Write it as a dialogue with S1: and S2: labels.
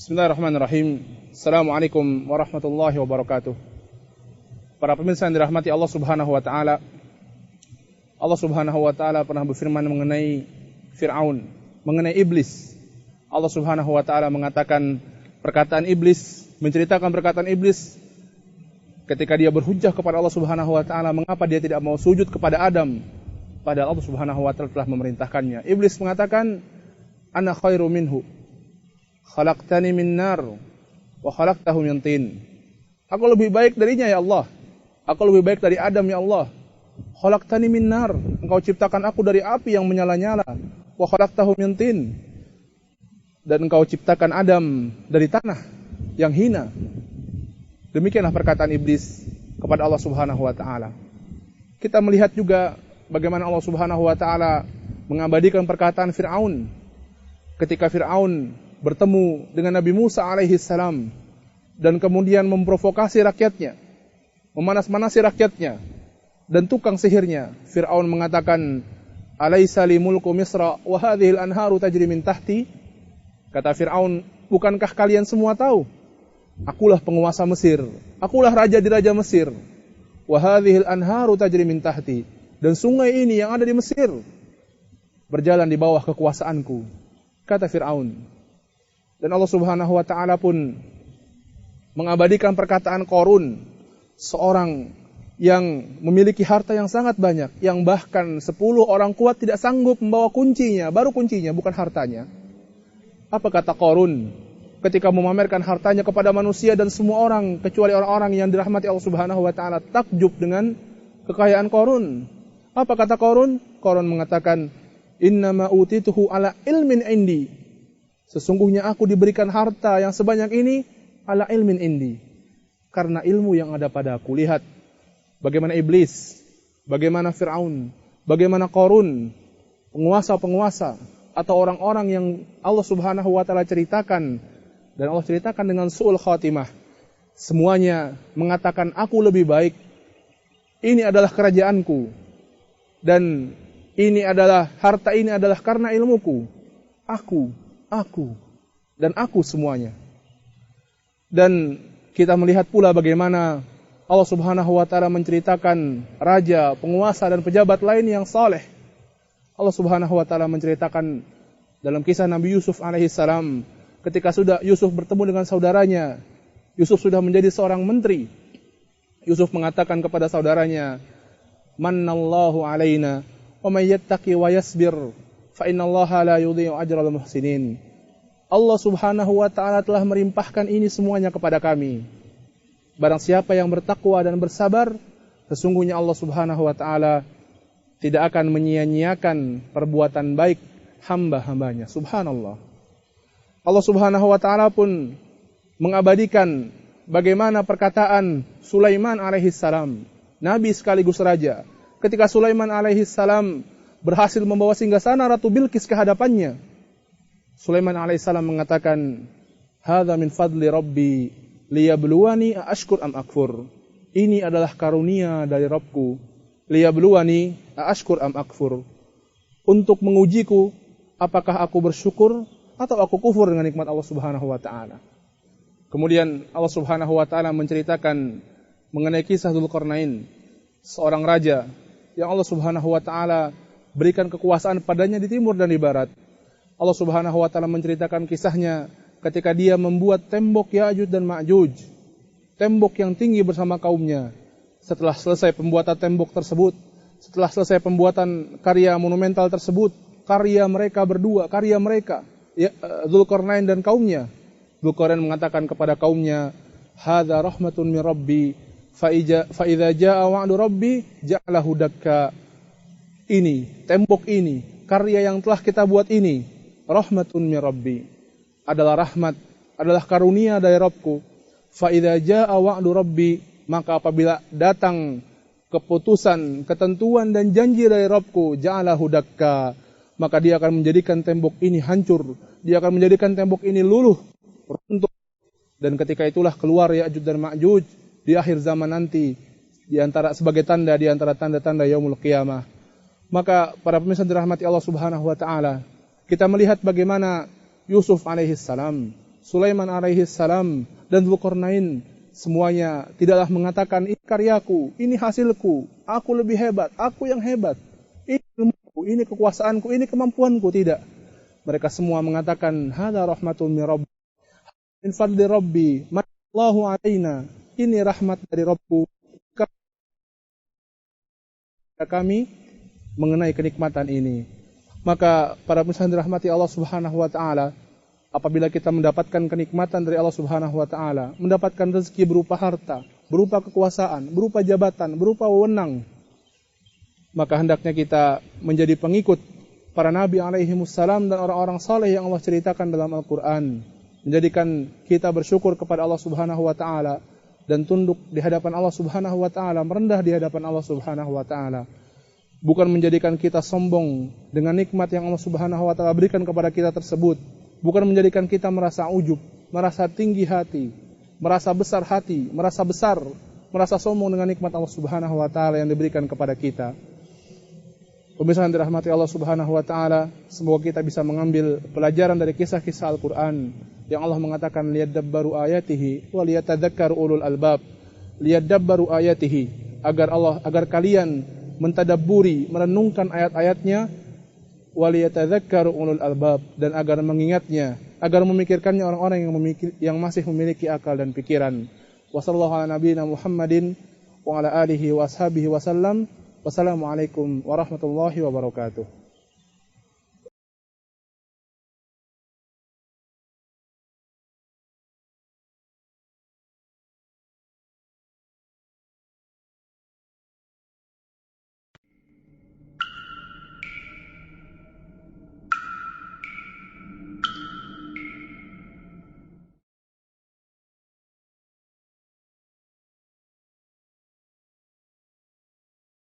S1: Bismillahirrahmanirrahim. Assalamualaikum warahmatullahi wabarakatuh. Para pemirsa yang dirahmati Allah Subhanahu wa taala. Allah Subhanahu wa taala pernah berfirman mengenai Fir'aun, mengenai iblis. Allah Subhanahu wa taala mengatakan perkataan iblis, menceritakan perkataan iblis ketika dia berhujjah kepada Allah Subhanahu wa taala mengapa dia tidak mau sujud kepada Adam padahal Allah Subhanahu wa taala telah memerintahkannya. Iblis mengatakan, "Ana khairu minhu. Khalaqtani min nar wa khalaqtahu min tin." Aku lebih baik darinya ya Allah. Aku lebih baik dari Adam ya Allah. Khalaqtani min nar. Engkau ciptakan aku dari api yang menyala-nyala. Wa khalaqtahu min tin. Dan engkau ciptakan Adam dari tanah yang hina. Demikianlah perkataan iblis kepada Allah Subhanahu wa taala. Kita melihat juga bagaimana Allah Subhanahu wa taala mengabadikan perkataan Fir'aun ketika Fir'aun bertemu dengan Nabi Musa alaihi salam dan kemudian memprovokasi rakyatnya, memanas-manasi rakyatnya dan tukang sihirnya. Fir'aun mengatakan, "Alaisa li mulku Misra wa hadhil anharu tajri min tahti?" Kata Fir'aun, "Bukankah kalian semua tahu? Akulah penguasa Mesir, akulah raja di raja Mesir. Wa hadhil anharu tajri min tahti." Dan sungai ini yang ada di Mesir berjalan di bawah kekuasaanku, kata Fir'aun. Dan Allah Subhanahu wa taala pun mengabadikan perkataan Qarun, seorang yang memiliki harta yang sangat banyak, yang bahkan 10 orang kuat tidak sanggup membawa kuncinya, baru kuncinya bukan hartanya. Apa kata Qarun ketika memamerkan hartanya kepada manusia dan semua orang kecuali orang-orang yang dirahmati Allah Subhanahu wa taala takjub dengan kekayaan Qarun? Apa kata Qarun? Qarun mengatakan, "Innama utituhu ala ilmin indi." Sesungguhnya aku diberikan harta yang sebanyak ini ala ilmin indi, karena ilmu yang ada padaku. Lihat bagaimana iblis, bagaimana Fir'aun, bagaimana Qarun, penguasa-penguasa atau orang-orang yang Allah Subhanahu wa taala ceritakan, dan Allah ceritakan dengan su'ul khatimah. Semuanya mengatakan aku lebih baik. Ini adalah kerajaanku. Dan ini adalah harta ini adalah karena ilmuku. Aku dan aku semuanya. Dan kita melihat pula bagaimana Allah Subhanahu wa taala menceritakan raja, penguasa dan pejabat lain yang saleh. Allah Subhanahu wa taala menceritakan dalam kisah Nabi Yusuf alaihi salam ketika sudah Yusuf bertemu dengan saudaranya. Yusuf sudah menjadi seorang menteri. Yusuf mengatakan kepada saudaranya, "Mannallahu alaina wa may yattaqi wa yasbir fa innallaha la yudhi'u ajral muhsinin." Allah Subhanahu wa taala telah merimpahkan ini semuanya kepada kami. Barang siapa yang bertakwa dan bersabar, sesungguhnya Allah Subhanahu wa taala tidak akan menyia-nyiakan perbuatan baik hamba-hambanya. Subhanallah. Allah Subhanahu wa taala pun mengabadikan bagaimana perkataan Sulaiman alaihi salam, nabi sekaligus raja. Ketika Sulaiman alaihi salam berhasil membawa singgasana Ratu Bilqis ke hadapannya, Sulaiman alaihissalam mengatakan, "Hadza min fadli Rabbi liyabluwani aashkur am akfur." Ini adalah karunia dari Rabbku, liyabluwani aashkur am akfur. Untuk mengujiku apakah aku bersyukur atau aku kufur dengan nikmat Allah Subhanahu wa taala. Kemudian Allah Subhanahu wa taala menceritakan mengenai kisah Dzulqarnain, seorang raja yang Allah Subhanahu wa taala berikan kekuasaan padanya di timur dan di barat. Allah Subhanahu wa taala menceritakan kisahnya ketika dia membuat tembok Ya'juj dan Ma'juj, tembok yang tinggi bersama kaumnya. Setelah selesai pembuatan tembok tersebut, setelah selesai pembuatan karya monumental tersebut, karya mereka berdua, Dzulqarnain dan kaumnya. Dzulqarnain mengatakan kepada kaumnya, "Hadza rahmatun min Rabbi, fa idza jaa wa'du Rabbi ja'alahu dakka." Ini, tembok ini, karya yang telah kita buat ini, rahmatun min Rabbi, adalah rahmat, adalah karunia dari Rabbku. Fa idza jaa wa'du Rabbi, maka apabila datang keputusan, ketentuan dan janji dari Rabbku, ja'alahu dakka, maka dia akan menjadikan tembok ini hancur, dia akan menjadikan tembok ini luluh, runtuh. Dan ketika itulah keluar Ya'juj dan Ma'juj di akhir zaman nanti, di antara sebagai tanda di antara tanda-tanda yaumul qiyamah. Maka para pemirsa dirahmati Allah Subhanahu wa taala, kita melihat bagaimana Yusuf alaihi salam Sulaiman alaihi salam, dan Dzulqarnain, semuanya tidaklah mengatakan ini karyaku, ini hasilku, aku lebih hebat, aku yang hebat, ini ilmuku, ini kekuasaanku, ini kemampuanku. Tidak. Mereka semua mengatakan hadza rahmatun min rabbi, min fadli rabbi, manallahu alaina. Ini rahmat dari Rabbku kami mengenai kenikmatan ini. Maka para pemirsa yang dirahmati Allah Subhanahu wa taala, apabila kita mendapatkan kenikmatan dari Allah Subhanahu wa taala, mendapatkan rezeki berupa harta, berupa kekuasaan, berupa jabatan, berupa wewenang, maka hendaknya kita menjadi pengikut para nabi alaihi wassalam dan orang-orang saleh yang Allah ceritakan dalam Al-Qur'an, menjadikan kita bersyukur kepada Allah Subhanahu wa taala dan tunduk di hadapan Allah Subhanahu wa taala, merendah di hadapan Allah Subhanahu wa taala. Bukan menjadikan kita sombong dengan nikmat yang Allah Subhanahu wa taala berikan kepada kita tersebut. Bukan menjadikan kita merasa ujub, merasa tinggi hati, merasa besar hati, merasa besar, merasa sombong dengan nikmat Allah Subhanahu wa taala yang diberikan kepada kita. Pemirsa yang dirahmati Allah Subhanahu wa taala, semoga kita bisa mengambil pelajaran dari kisah-kisah Al-Qur'an yang Allah mengatakan liyadabbaru ayatihi wa liyatadzakkaru ulul albab. Liyadabbaru ayatihi, agar kalian mentadabburi, merenungkan ayat-ayatnya, wa liyatadzakkaru ulul albab, dan agar mengingatnya, agar memikirkannya orang-orang yang masih memiliki akal dan pikiran. Wa sallallahu ala nabiyyina Muhammadin wa ala alihi wa ashabihi wa sallam. Wassalamualaikum warahmatullahi wabarakatuh.